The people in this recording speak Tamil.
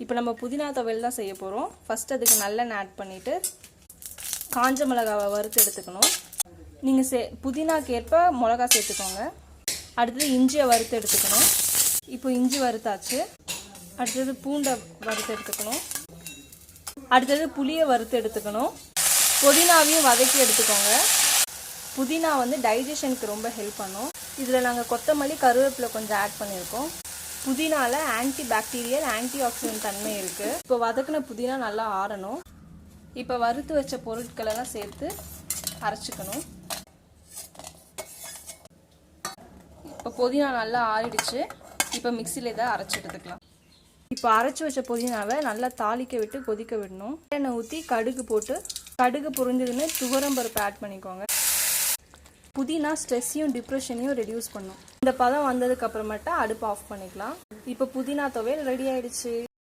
இப்போ நம்ம புதினா துவையல் தான் செய்ய போகிறோம். ஃபஸ்ட் அதுக்கு நல்லெண்ணெய் ஆட் பண்ணிவிட்டு காஞ்ச மிளகாவை வறுத்து எடுத்துக்கணும். நீங்கள் புதினாக்கு ஏற்ப மிளகா சேர்த்துக்கோங்க. அடுத்தது இஞ்சியை வறுத்து எடுத்துக்கணும். இப்போ இஞ்சி வறுத்தாச்சு. அடுத்தது பூண்டை வறுத்து எடுத்துக்கணும். அடுத்தது புளியை வறுத்து எடுத்துக்கணும். புதினாவையும் வதக்கி எடுத்துக்கோங்க. புதினா வந்து டைஜஷனுக்கு ரொம்ப ஹெல்ப் பண்ணும். இதில் நாங்கள் கொத்தமல்லி கருவேப்பிலை கொஞ்சம் ஆட் பண்ணியிருக்கோம். புதினால ஆன்டி பாக்டீரியல் ஆன்டி ஆக்சிடென்ட் தன்மை இருக்குது. இப்போ வதக்கின புதினா நல்லா ஆறணும். இப்போ வறுத்து வச்ச பொருட்களெல்லாம் சேர்த்து அரைச்சிக்கணும். இப்போ புதினா நல்லா ஆறிடுச்சு. இப்போ மிக்சியில் இதை அரைச்சி எடுத்துக்கலாம். இப்போ அரைச்சி வச்ச புதினாவை நல்லா தாளிக்க விட்டு கொதிக்க விடணும். எண்ணெய் ஊற்றி கடுகு போட்டு கடுகு பொரிஞ்சதுன்னு துவரம்பருப்பு ஆட் பண்ணிக்கோங்க. புதினா ஸ்ட்ரெஸ்ஸையும் டிப்ரெஷனையும் ரெடியூஸ் பண்ணும். இந்த பதம் வந்ததுக்கு அப்புறமேட்டா அடுப்பு ஆஃப் பண்ணிக்கலாம். இப்போ புதினா துவையல் ரெடி ஆயிடுச்சு.